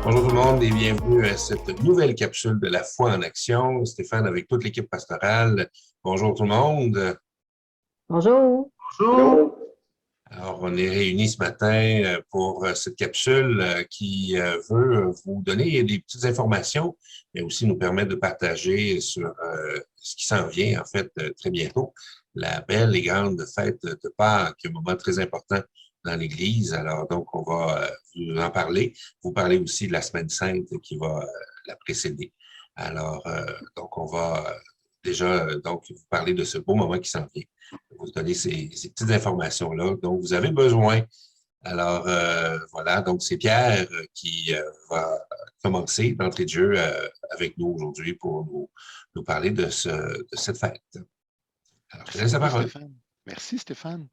Bonjour tout le monde et bienvenue à cette nouvelle capsule de la foi en action. Stéphane avec toute l'équipe pastorale. Bonjour tout le monde. Bonjour. Bonjour. Alors, on est réunis ce matin pour cette capsule qui veut vous donner des petites informations, mais aussi nous permettre de partager sur ce qui s'en vient, en fait, très bientôt. La belle et grande fête de Pâques, un moment très important dans l'Église. Alors, donc, on va vous en parler. Vous parler aussi de la Semaine Sainte qui va la précéder. Alors, donc, on va déjà donc vous parler de ce beau moment qui s'en vient, vous donner ces petites informations-là dont vous avez besoin. Alors, voilà, donc c'est Pierre qui va commencer d'entrée de jeu avec nous aujourd'hui pour nous parler de cette fête. Alors, je te laisse la parole. Stéphane. Merci, Stéphane.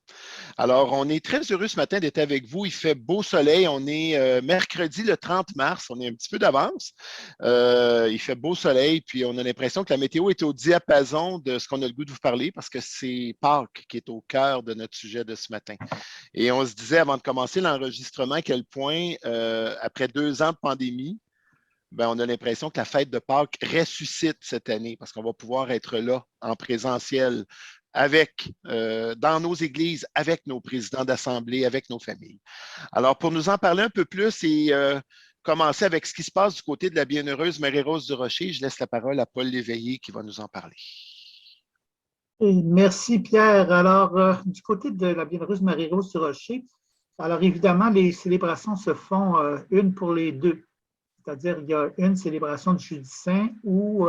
Alors, on est très heureux ce matin d'être avec vous. Il fait beau soleil. On est mercredi le 30 mars. On est un petit peu d'avance. Il fait beau soleil. Puis, on a l'impression que la météo est au diapason de ce qu'on a le goût de vous parler parce que c'est Pâques qui est au cœur de notre sujet de ce matin. Et on se disait avant de commencer l'enregistrement à quel point, après 2 ans de pandémie, on a l'impression que la fête de Pâques ressuscite cette année parce qu'on va pouvoir être là en présentiel dans nos églises, avec nos présidents d'assemblée, avec nos familles. Alors, pour nous en parler un peu plus et commencer avec ce qui se passe du côté de la bienheureuse Marie-Rose du Rocher, je laisse la parole à Paul Léveillé qui va nous en parler. Merci Pierre. Alors, du côté de la bienheureuse Marie-Rose du Rocher, alors évidemment, les célébrations se font une pour les deux. C'est-à-dire, il y a une célébration du Jeudi Saint où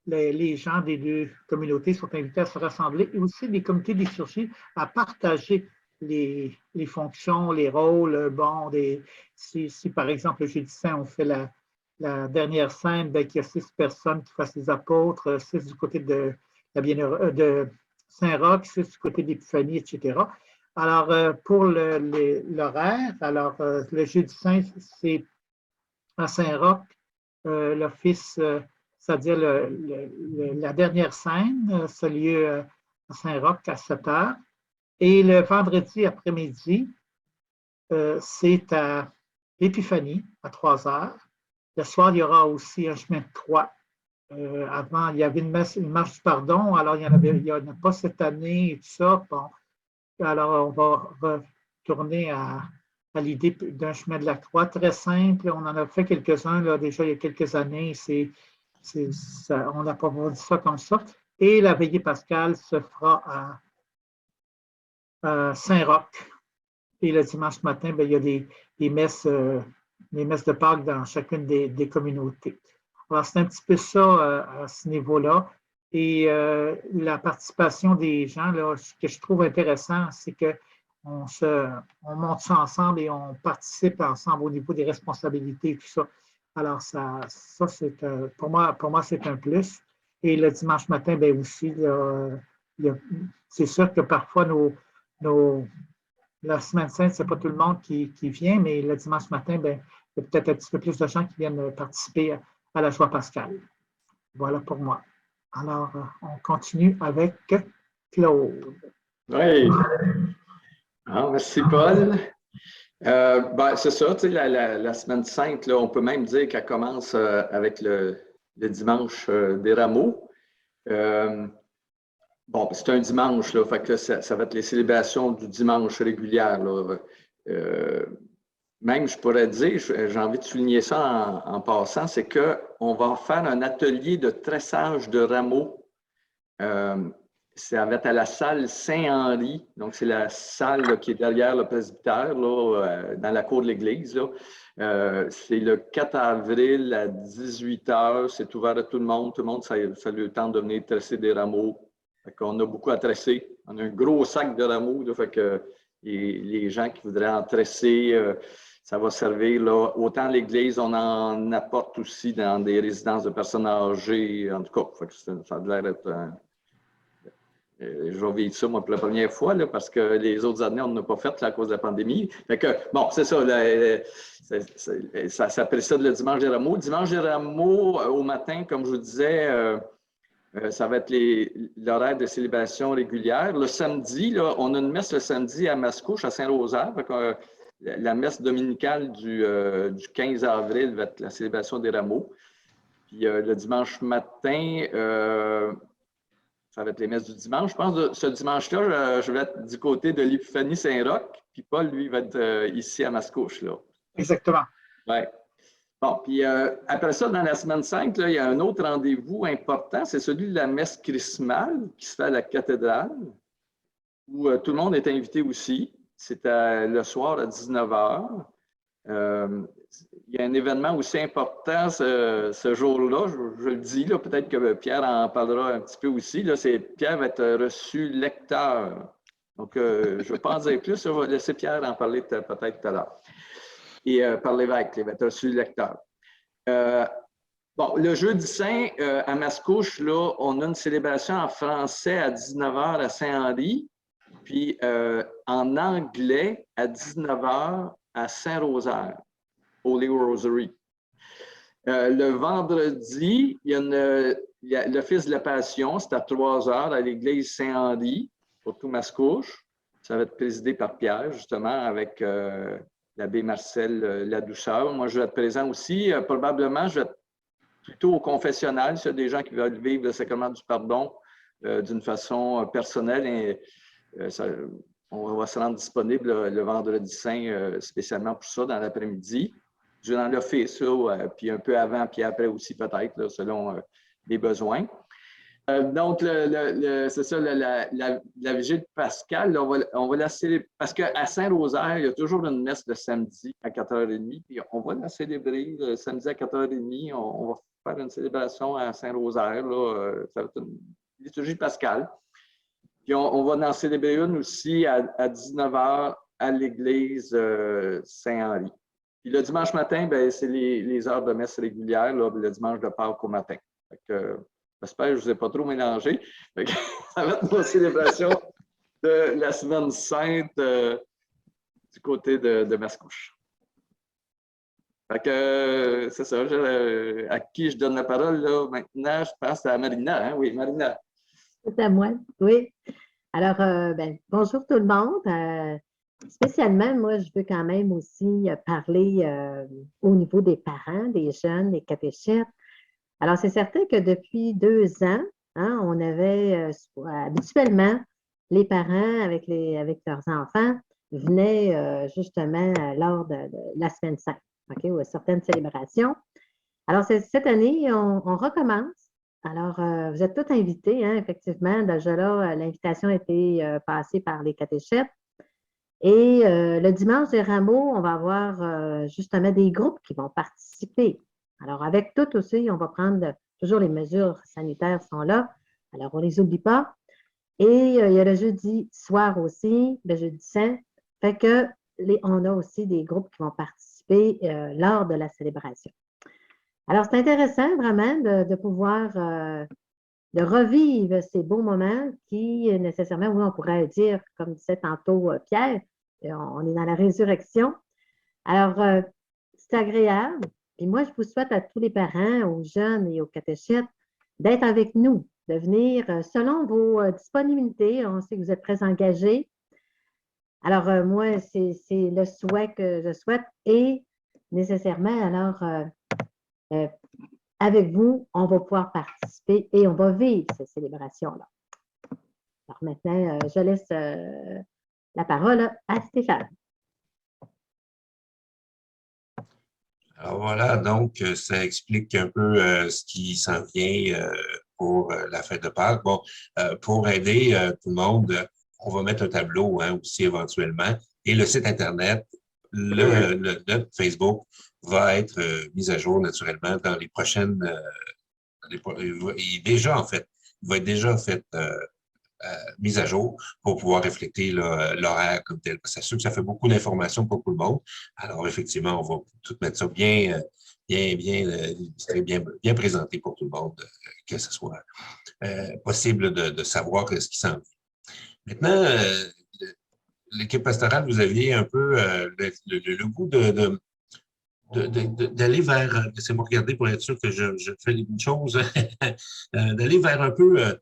les gens des deux communautés sont invités à se rassembler et aussi les comités des liturgie à partager les fonctions, les rôles. Bon, si par exemple le Jeudi Saint, on fait la dernière scène, qu'il y a 6 personnes qui fassent les apôtres, 6 du côté de Saint-Roch, 6 du côté d'Épiphanie, etc. Alors, pour l'horaire, alors le Jeudi Saint, c'est à Saint-Roch, l'office, c'est-à-dire la dernière scène, ça a lieu à Saint-Roch à 7 heures. Et le vendredi après-midi, c'est à l'Épiphanie à 3 heures. Le soir, il y aura aussi un chemin de croix. Avant, il y avait une marche du pardon, alors il n'y en a pas cette année et tout ça. Bon, alors, on va retourner à l'idée d'un chemin de la croix très simple. On en a fait quelques-uns là, déjà il y a quelques années. On n'a pas dit ça comme ça. Et la veillée pascale se fera à Saint-Roch. Et le dimanche matin, il y a des messes de Pâques dans chacune des communautés. Alors, c'est un petit peu ça à ce niveau-là. Et la participation des gens, là, ce que je trouve intéressant, c'est qu'on monte ça ensemble et on participe ensemble au niveau des responsabilités et tout ça. Alors, ça c'est pour moi, c'est un plus. Et le dimanche matin, aussi, c'est sûr que parfois, la Semaine Sainte, ce n'est pas tout le monde qui vient, mais le dimanche matin, il y a peut-être un petit peu plus de gens qui viennent participer à la joie pascale. Voilà pour moi. Alors, on continue avec Claude. Oui. Merci, Paul. C'est ça, tu sais, la Semaine Sainte, là, on peut même dire qu'elle commence avec le dimanche des rameaux. C'est un dimanche, là, fait que ça va être les célébrations du dimanche régulières. Là. Même, je pourrais dire, j'ai envie de souligner ça en passant, c'est qu'on va faire un atelier de tressage de rameaux. Ça va être à la salle Saint-Henri, donc c'est la salle là, qui est derrière le presbytère, là, dans la cour de l'église. C'est le 4 avril à 18 h, c'est ouvert à tout le monde. Tout le monde, ça a eu le temps de venir tresser des rameaux. On a beaucoup à tresser. On a un gros sac de rameaux, là, fait que les gens qui voudraient en tresser, ça va servir. Là. Autant l'église, on en apporte aussi dans des résidences de personnes âgées. En tout cas, fait que ça a l'air d'être... je vais vivre ça, moi, pour la première fois, là, parce que les autres années, on n'a pas fait là, à cause de la pandémie. Fait que, bon, c'est ça. Ça s'appelle ça le dimanche des rameaux. Dimanche des rameaux, au matin, comme je vous disais, ça va être l'horaire de célébration régulière. Le samedi, là, on a une messe le samedi à Mascouche, à Saint-Rosaire. la messe dominicale du 15 avril va être la célébration des rameaux. Puis le dimanche matin, ça va être les messes du dimanche. Je pense que ce dimanche-là, je vais être du côté de l'Épiphanie Saint-Roch, puis Paul, lui, va être ici à Mascouche. Là. Exactement. Oui. Bon, puis après ça, dans la semaine 5, là, il y a un autre rendez-vous important, c'est celui de la messe chrismale qui se fait à la cathédrale, où tout le monde est invité aussi. C'est le soir à 19h. Il y a un événement aussi important ce jour-là, je le dis, peut-être que Pierre en parlera un petit peu aussi. Là, Pierre va être reçu lecteur. Donc, je ne vais pas en dire plus, je vais laisser Pierre en parler peut-être tout à l'heure. Et par l'évêque, il va être reçu lecteur. Bon, le jeudi saint, à Mascouche, là, on a une célébration en français à 19h à Saint-Henri, puis en anglais à 19h à Saint-Rosaire. Holy Rosary. Le vendredi, il y a l'Office de la Passion, c'est à 3h à l'église Saint-Henri, pour tout Mascouche. Ça va être présidé par Pierre, justement, avec l'abbé Marcel Ladouceur. Moi, je vais être présent aussi. Probablement, je vais être plutôt au confessionnal, s'il y a des gens qui veulent vivre le sacrement du pardon d'une façon personnelle. Et, on va se rendre disponible le vendredi saint spécialement pour ça, dans l'après-midi. Durant l'office, puis un peu avant, puis après aussi peut-être, selon les besoins. Donc, c'est ça, la vigile pascale, on va la célébrer, parce qu'à Saint-Rosaire, il y a toujours une messe le samedi à 4h30, puis on va la célébrer le samedi à 4h30, on va faire une célébration à Saint-Rosaire, ça va être une liturgie pascale. Puis on va en célébrer une aussi à 19h à l'église Saint-Henri. Puis le dimanche matin, c'est les heures de messe régulières, le dimanche de Pâques au matin. J'espère que je ne vous ai pas trop mélangé. Ça va être une célébration de la semaine sainte du côté de Mascouche. C'est ça. À qui je donne la parole là, maintenant? Je pense à Marina. Hein? Oui, Marina. C'est à moi, oui. Alors, bonjour tout le monde. Spécialement, moi, je veux quand même aussi parler au niveau des parents, des jeunes, des catéchètes. Alors, c'est certain que depuis 2 ans, hein, on avait habituellement les parents avec leurs enfants venaient justement lors de la semaine sainte, okay, ou à certaines célébrations. Alors, cette année, on recommence. Alors, vous êtes tous invités, hein, effectivement. Déjà là, l'invitation a été passée par les catéchètes. Et le dimanche des rameaux, on va avoir justement des groupes qui vont participer. Alors, avec tout aussi, on va prendre toujours les mesures sanitaires sont là. Alors, on ne les oublie pas. Et il y a le jeudi soir aussi, le jeudi saint. Fait que on a aussi des groupes qui vont participer lors de la célébration. Alors, c'est intéressant vraiment de pouvoir de revivre ces beaux moments qui, nécessairement, oui, on pourrait dire, comme disait tantôt Pierre, on est dans la résurrection. Alors, c'est agréable. Puis moi, je vous souhaite à tous les parents, aux jeunes et aux catéchètes d'être avec nous, de venir selon vos disponibilités. On sait que vous êtes très engagés. Alors, moi, c'est le souhait que je souhaite et nécessairement, alors, avec vous, on va pouvoir participer et on va vivre ces célébrations-là. Alors maintenant, je laisse la parole à Stéphane. Alors voilà, donc ça explique un peu ce qui s'en vient pour la fête de Pâques. Bon, pour aider tout le monde, on va mettre un tableau hein, aussi éventuellement. Et le site Internet, notre Facebook va être mis à jour naturellement dans les prochaines... il va être déjà fait mise à jour pour pouvoir refléter l'horaire comme tel. C'est sûr que ça fait beaucoup d'informations pour tout le monde. Alors, effectivement, on va tout mettre ça bien présenté pour tout le monde, que ce soit possible de savoir ce qui s'en vient. Maintenant, l'équipe pastorale, vous aviez un peu le goût d'aller vers, laissez-moi regarder pour être sûr que je fais les bonnes choses, d'aller vers un peu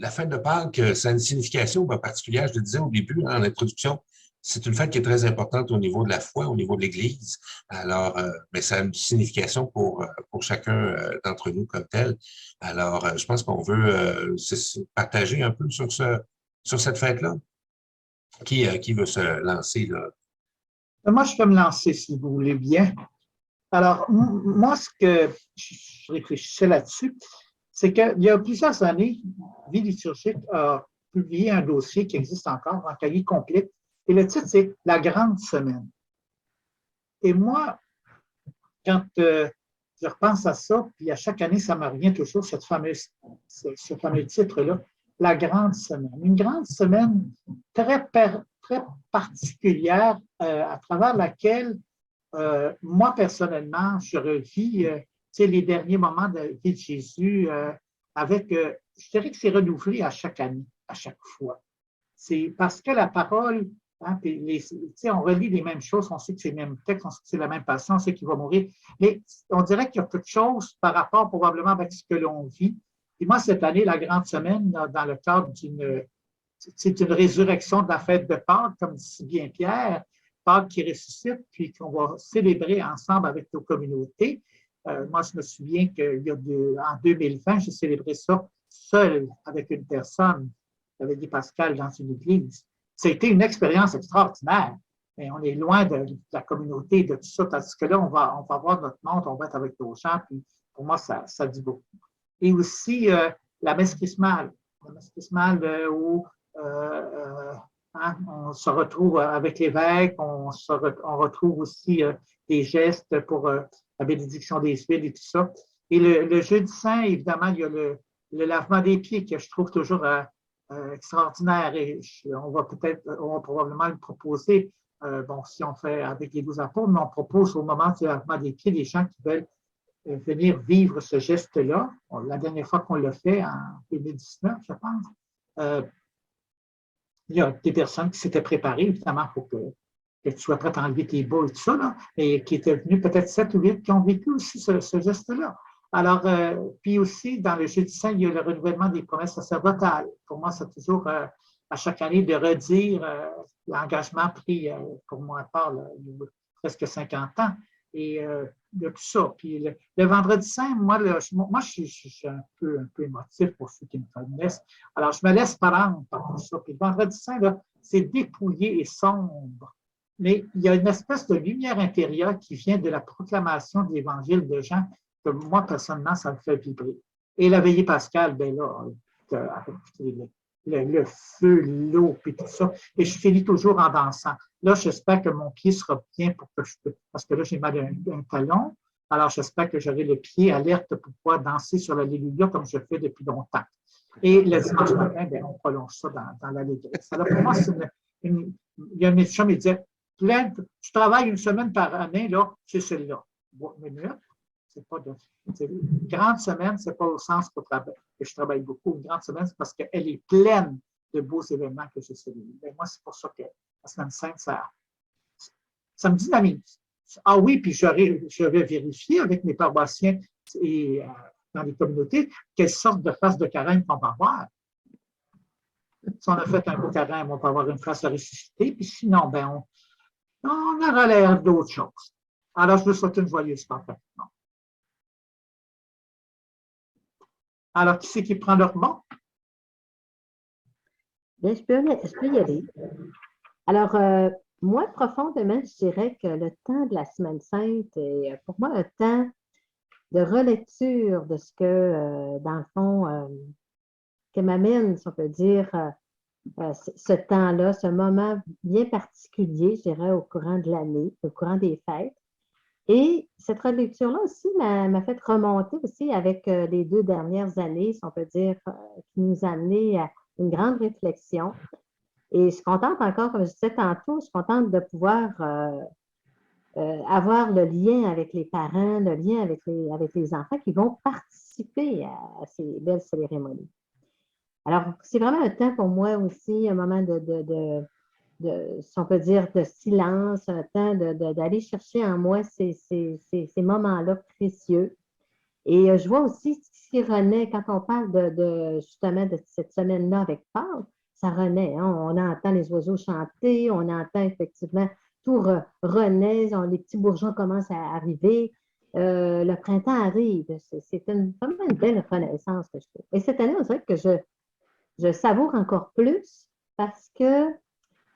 la fête de Pâques, ça a une signification particulière, je le disais au début, en introduction, c'est une fête qui est très importante au niveau de la foi, au niveau de l'Église. Alors, mais ça a une signification pour chacun d'entre nous comme tel. Alors, je pense qu'on veut partager un peu sur cette fête-là. Qui veut se lancer là? Moi, je peux me lancer, si vous voulez bien. Alors, moi, ce que je réfléchissais là-dessus, c'est qu'il y a plusieurs années, Vie liturgique a publié un dossier qui existe encore, un cahier complet, et le titre, c'est « La grande semaine ». Et moi, quand je repense à ça, puis à chaque année, ça me revient toujours, ce fameux titre-là, « La grande semaine ». Une grande semaine très particulière à travers laquelle moi, personnellement, je revis les derniers moments de la vie de Jésus avec, je dirais que c'est renouvelé à chaque année, à chaque fois. C'est parce que la parole, hein, on relit les mêmes choses, on sait que c'est le même texte, on sait que c'est la même passion, on sait qu'il va mourir, mais on dirait qu'il y a quelque chose par rapport probablement avec ce que l'on vit. Et moi, cette année, la grande semaine, dans le cadre c'est une résurrection de la fête de Pâques, comme dit si bien Pierre, Pâques qui ressuscite, puis qu'on va célébrer ensemble avec nos communautés. Moi, je me souviens qu'en 2020, j'ai célébré ça seul avec une personne, avec Guy Pascal, dans une église. Ça a été une expérience extraordinaire, mais on est loin de la communauté, de tout ça, parce que là, on va voir notre monde, on va être avec nos gens, puis pour moi, ça dit beaucoup. Et aussi, la messe chrismale. La messe chrismale où on se retrouve avec l'évêque, on retrouve aussi des gestes pour la bénédiction des huiles et tout ça. Et le jeudi saint, évidemment, il y a le lavement des pieds que je trouve toujours extraordinaire et on va probablement le proposer, si on fait avec les 12 apôtres, mais on propose au moment du lavement des pieds des gens qui veulent venir vivre ce geste-là. La dernière fois qu'on l'a fait, en 2019, je pense, il y a des personnes qui s'étaient préparées, évidemment, pour que tu sois prêt à enlever tes bas et tout ça, là, et qui étaient venus peut-être 7 ou 8 qui ont vécu aussi ce geste-là. Alors, puis aussi, dans le Jeudi saint, il y a le renouvellement des promesses sacerdotales. Pour moi, c'est toujours à chaque année de redire l'engagement pris, pour moi, à part il y a presque 50 ans, et de tout ça. Puis le vendredi saint, moi, je suis un peu émotif pour ceux qui me connaissent. Alors, je me laisse prendre par tout ça. Puis le vendredi saint, c'est dépouillé et sombre. Mais il y a une espèce de lumière intérieure qui vient de la proclamation de l'Évangile de Jean, que moi, personnellement, ça me fait vibrer. Et la veillée pascale, bien là, le feu, l'eau, puis tout ça. Et je finis toujours en dansant. Là, j'espère que mon pied sera bien pour que parce que là, j'ai mal à un talon. Alors, j'espère que j'aurai le pied alerte pour pouvoir danser sur l'Alléluia comme je fais depuis longtemps. Et le dimanche matin, bien, on prolonge ça dans l'allégresse. Alors, pour moi, il y a un médecin qui me disait, tu travailles une semaine par année, là, c'est celle-là. C'est pas une grande semaine, c'est pas au sens que je travaille beaucoup. Une grande semaine, c'est parce qu'elle est pleine de beaux événements que je célèbre. Moi, c'est pour ça que la semaine sainte, ça me dynamise. Ah oui, puis je vais vérifier avec mes paroissiens et dans les communautés quelle sorte de phase de carême qu'on va avoir. Si on a fait un beau carême, on va avoir une phase de ressuscité, puis sinon, ben, on aura l'air d'autre chose. Alors, je vous souhaite une joyeuse Pentecôte. Alors, qui c'est qui prend leur mot? Bien, je peux y aller. Alors, moi, profondément, je dirais que le temps de la Semaine sainte est pour moi un temps de relecture de ce que, dans le fond, que m'amène, si on peut dire, ce temps-là, ce moment bien particulier, je dirais, au courant de l'année, au courant des fêtes. Et cette relecture-là aussi m'a fait remonter aussi avec les 2 dernières années, si on peut dire, qui nous a amené à une grande réflexion. Et je suis contente encore, comme je disais tantôt, je suis contente de pouvoir avoir le lien avec les parents, le lien avec les enfants qui vont participer à ces belles cérémonies. Alors, c'est vraiment un temps pour moi aussi, un moment si on peut dire, de silence, un temps d'aller chercher en moi ces moments-là précieux. Et je vois aussi ce qui renaît quand on parle justement de cette semaine-là avec Paul, ça renaît. Hein. On entend les oiseaux chanter, on entend effectivement tout renaît, les petits bourgeons commencent à arriver. Le printemps arrive. C'est vraiment une belle renaissance que je trouve. Et cette année, on dirait que je savoure encore plus parce que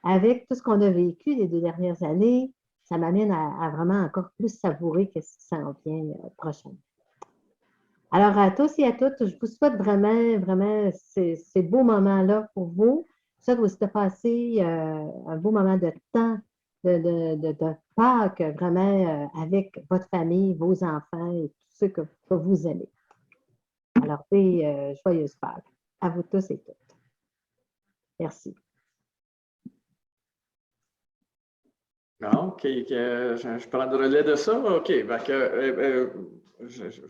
avec tout ce qu'on a vécu les 2 dernières années, ça m'amène à vraiment encore plus savourer ce qui s'en vient prochainement. Alors, à tous et à toutes, je vous souhaite vraiment, vraiment ces beaux moments-là pour vous. Je souhaite aussi de passer un beau moment de temps de Pâques, vraiment avec votre famille, vos enfants et tous ceux que vous aimez. Alors, joyeuses Pâques à vous tous et toutes. Merci. OK, je prends le relais de ça. OK, je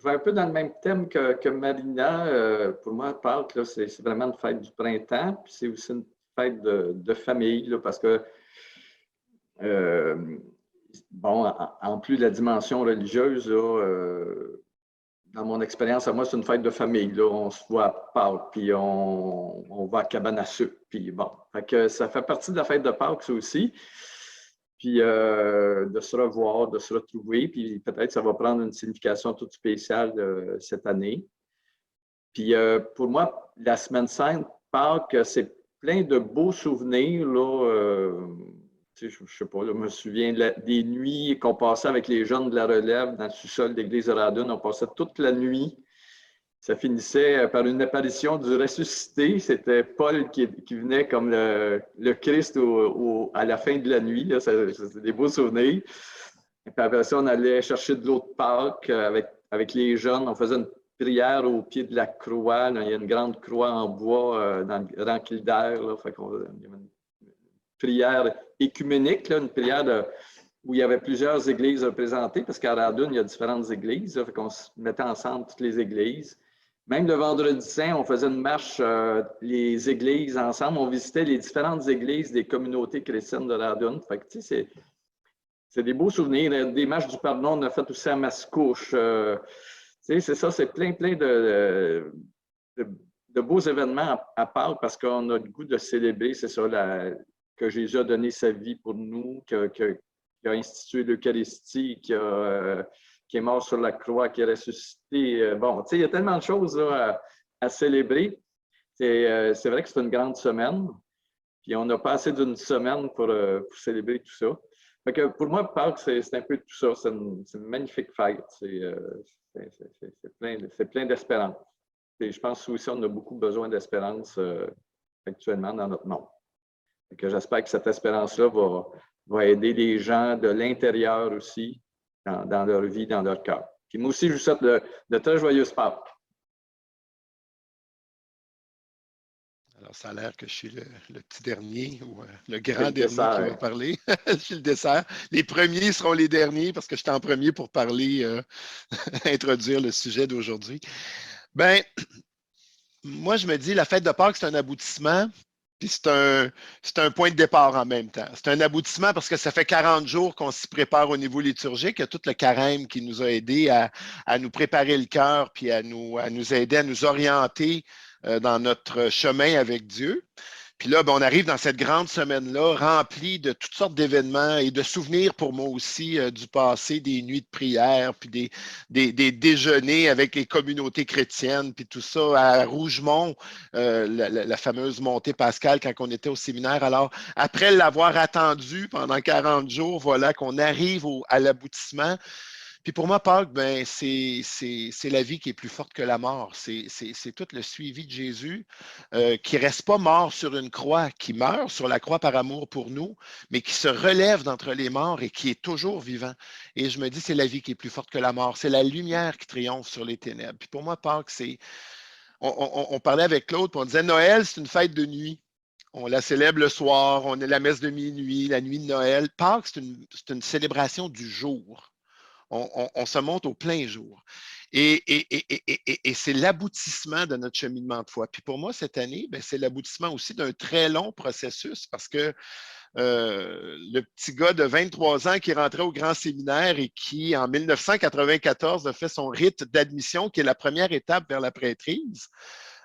vais un peu dans le même thème que Marina. Pour moi, Pâques, c'est vraiment une fête du printemps, puis c'est aussi une fête de famille, là, parce que, bon, en plus de la dimension religieuse, là, dans mon expérience, à moi, c'est une fête de famille. Là. On se voit à Pâques, puis on va à cabane à sucre. Puis bon, ça fait partie de la fête de Pâques, ça aussi. Puis de se revoir, de se retrouver. Puis peut-être ça va prendre une signification toute spéciale cette année. Puis pour moi, la Semaine Sainte, Pâques, c'est plein de beaux souvenirs. Là, je ne sais pas, là, je me souviens des nuits qu'on passait avec les jeunes de la relève dans le sous-sol de l'église de Radun. On passait toute la nuit. Ça finissait par une apparition du ressuscité. C'était Paul qui venait comme le Christ à la fin de la nuit. C'était des beaux souvenirs. Et puis après ça, on allait chercher de l'eau de Pâques avec les jeunes. On faisait une prière au pied de la croix. Là. Il y a une grande croix en bois dans le rang Kildare. Là. Fait qu'on, il y avait une prière écuménique, là, une prière où il y avait plusieurs églises représentées, parce qu'à Radun, il y a différentes églises. Là, fait qu'on se mettait ensemble, toutes les églises. Même le vendredi saint, on faisait une marche, les églises ensemble. On visitait les différentes églises des communautés chrétiennes de Radun. Fait que, tu sais, c'est des beaux souvenirs. Des marches du pardon, on a fait aussi à Mascouche. Tu sais, c'est ça, c'est plein de beaux événements à Pâques parce qu'on a le goût de célébrer, c'est ça, que Jésus a donné sa vie pour nous, qui a institué l'Eucharistie, qui est mort sur la croix, qui est ressuscité. Bon, tu sais, il y a tellement de choses là, à célébrer. C'est vrai que c'est une grande semaine. Puis on n'a pas assez d'une semaine pour célébrer tout ça. Fait que pour moi, Pâques, c'est un peu tout ça. C'est une magnifique fête. C'est plein d'espérance. Et je pense aussi qu'on a beaucoup besoin d'espérance actuellement dans notre monde. J'espère que cette espérance-là va aider les gens de l'intérieur aussi, dans leur vie, dans leur cœur. Puis moi aussi, je vous souhaite de très joyeuses Pâques. Alors, ça a l'air que je suis le petit dernier ou le grand dernier qui va parler. Je suis le dessert. Les premiers seront les derniers parce que j'étais en premier pour parler, introduire le sujet d'aujourd'hui. Bien, moi, je me dis, la fête de Pâques, c'est un aboutissement. Puis c'est un point de départ en même temps. C'est un aboutissement parce que ça fait 40 jours qu'on s'y prépare au niveau liturgique. Il y a tout le carême qui nous a aidés à nous préparer le cœur puis à nous aider, à nous orienter dans notre chemin avec Dieu. Puis là, ben, on arrive dans cette grande semaine-là remplie de toutes sortes d'événements et de souvenirs pour moi aussi du passé, des nuits de prière, puis des déjeuners avec les communautés chrétiennes, puis tout ça à Rougemont, la fameuse montée Pascal quand on était au séminaire. Alors, après l'avoir attendu pendant 40 jours, voilà qu'on arrive à l'aboutissement. Puis pour moi, Pâques, ben, c'est la vie qui est plus forte que la mort. C'est tout le suivi de Jésus qui ne reste pas mort sur une croix, qui meurt sur la croix par amour pour nous, mais qui se relève d'entre les morts et qui est toujours vivant. Et je me dis, c'est la vie qui est plus forte que la mort. C'est la lumière qui triomphe sur les ténèbres. Puis pour moi, Pâques, c'est... On parlait avec Claude, puis on disait, Noël, c'est une fête de nuit. On la célèbre le soir, on est la messe de minuit, la nuit de Noël. Pâques, c'est une célébration du jour. On se monte au plein jour. Et c'est l'aboutissement de notre cheminement de foi. Puis pour moi, cette année, ben, c'est l'aboutissement aussi d'un très long processus parce que le petit gars de 23 ans qui est rentré au grand séminaire et qui, en 1994, a fait son rite d'admission, qui est la première étape vers la prêtrise,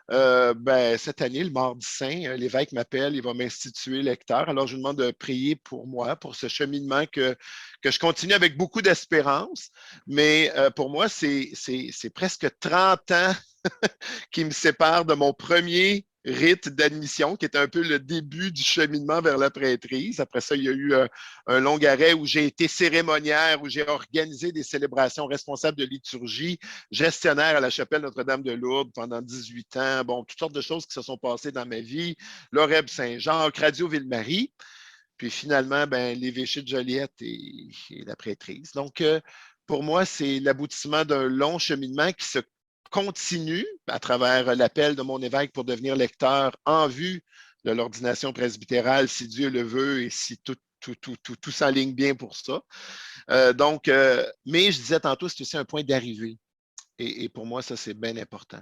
Cette année, le Mardi Saint, l'évêque m'appelle, il va m'instituer lecteur. Alors, je vous demande de prier pour moi, pour ce cheminement que je continue avec beaucoup d'espérance. Mais pour moi, c'est presque 30 ans qui me séparent de mon premier rite d'admission, qui était un peu le début du cheminement vers la prêtrise. Après ça, il y a eu un long arrêt où j'ai été cérémoniaire, où j'ai organisé des célébrations, responsable de liturgie, gestionnaire à la chapelle Notre-Dame de Lourdes pendant 18 ans. Bon, toutes sortes de choses qui se sont passées dans ma vie. L'Oreb Saint-Jacques, Radio Ville-Marie. Puis finalement, l'évêché de Joliette et la prêtrise. Donc, pour moi, c'est l'aboutissement d'un long cheminement qui se continue à travers l'appel de mon évêque pour devenir lecteur en vue de l'ordination presbytérale, si Dieu le veut et si tout s'enligne bien pour ça. Mais je disais tantôt, c'est aussi un point d'arrivée. Et pour moi, ça, c'est bien important.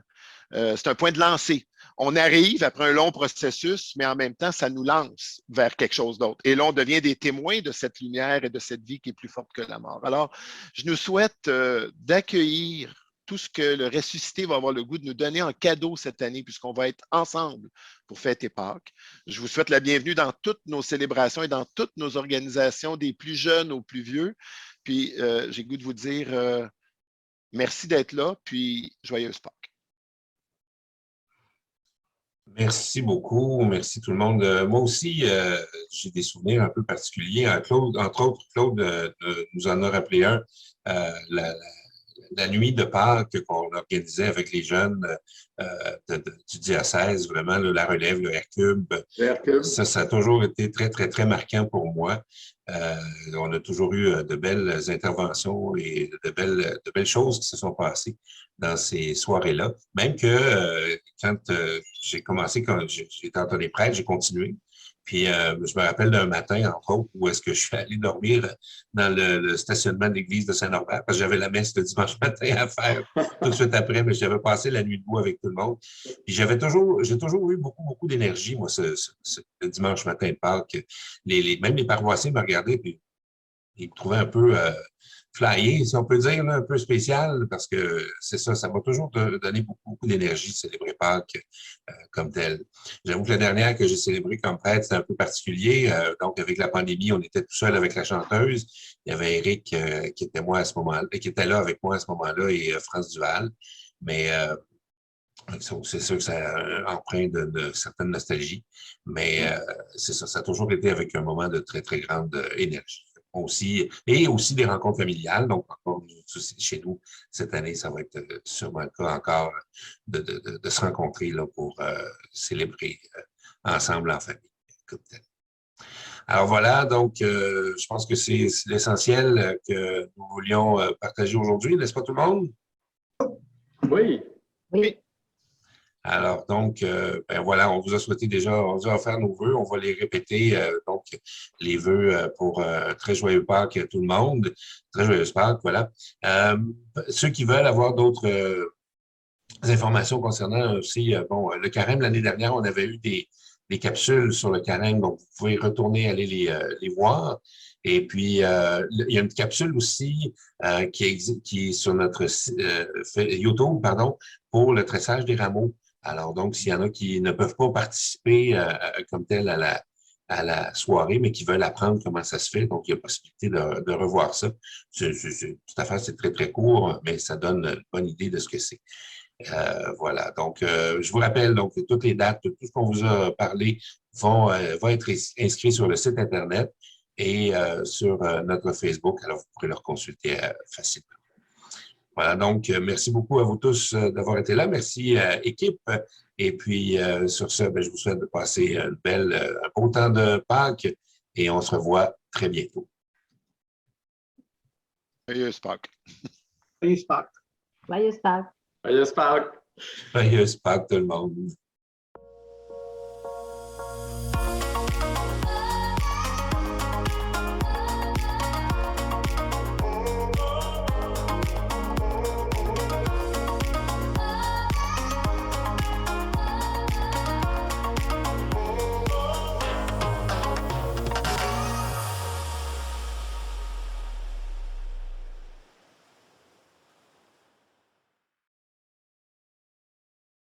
C'est un point de lancer. On arrive après un long processus, mais en même temps, ça nous lance vers quelque chose d'autre. Et là, on devient des témoins de cette lumière et de cette vie qui est plus forte que la mort. Alors, je nous souhaite d'accueillir tout ce que le ressuscité va avoir le goût de nous donner en cadeau cette année, puisqu'on va être ensemble pour fêter Pâques. Je vous souhaite la bienvenue dans toutes nos célébrations et dans toutes nos organisations, des plus jeunes aux plus vieux. Puis, j'ai le goût de vous dire merci d'être là, puis joyeuse Pâques. Merci beaucoup. Merci tout le monde. Moi aussi, j'ai des souvenirs un peu particuliers. Entre autres, Claude nous en a rappelé un. La nuit de Pâques qu'on organisait avec les jeunes du diocèse, vraiment, la relève, le Hercube. Ça a toujours été très, très, très marquant pour moi. On a toujours eu de belles interventions et de belles choses qui se sont passées dans ces soirées-là. Même que quand quand j'étais entonné prêtre, j'ai continué. Puis, je me rappelle d'un matin, entre autres, où est-ce que je suis allé dormir dans le stationnement de l'église de Saint-Norbert, parce que j'avais la messe le dimanche matin à faire tout de suite après, mais j'avais passé la nuit debout avec tout le monde. Puis, j'ai toujours eu beaucoup, beaucoup d'énergie, moi, le dimanche matin de Pâques. Même les paroissiens me regardaient, puis ils me trouvaient un peu flyé, si on peut dire, là, un peu spécial, parce que c'est ça m'a toujours donné beaucoup, beaucoup d'énergie de célébrer Pâques comme tel. J'avoue que la dernière que j'ai célébrée comme prêtre, c'était un peu particulier. Donc, avec la pandémie, on était tout seul avec la chanteuse. Il y avait Eric qui était là avec moi à ce moment-là et France Duval. Mais c'est sûr que ça empreint de certaines nostalgies. Mais c'est ça a toujours été avec un moment de très, très grande énergie. Et aussi des rencontres familiales. Donc, encore chez nous, cette année, ça va être sûrement le cas encore de se rencontrer là, pour célébrer ensemble en famille. Comme tel. Alors voilà, donc je pense que c'est l'essentiel que nous voulions partager aujourd'hui, n'est-ce pas tout le monde? Oui. Oui. Alors, donc, voilà, on vous a souhaité déjà, on vous a offert nos vœux, on va les répéter, donc, les vœux pour un très joyeux Pâques à tout le monde, très joyeuse Pâques, voilà. Ceux qui veulent avoir d'autres informations concernant aussi, le carême, l'année dernière, on avait eu des capsules sur le carême, donc vous pouvez retourner aller les voir. Et puis, il y a une capsule aussi qui est sur notre YouTube, pardon, pour le tressage des rameaux. Alors, donc, s'il y en a qui ne peuvent pas participer comme tel à la soirée, mais qui veulent apprendre comment ça se fait, donc il y a possibilité de revoir ça. Tout à fait, c'est très, très court, mais ça donne une bonne idée de ce que c'est. Voilà, donc je vous rappelle, donc toutes les dates, tout ce qu'on vous a parlé va être inscrit sur le site Internet et sur notre Facebook, alors vous pourrez le consulter facilement. Voilà, donc merci beaucoup à vous tous d'avoir été là. Merci équipe. Et puis sur ce, je vous souhaite de passer un beau temps de Pâques et on se revoit très bientôt. Joyeuse Pâques. Joyeuse Pâques. Joyeuse Pâques. Joyeuse Pâques. Joyeuse Pâques tout le monde.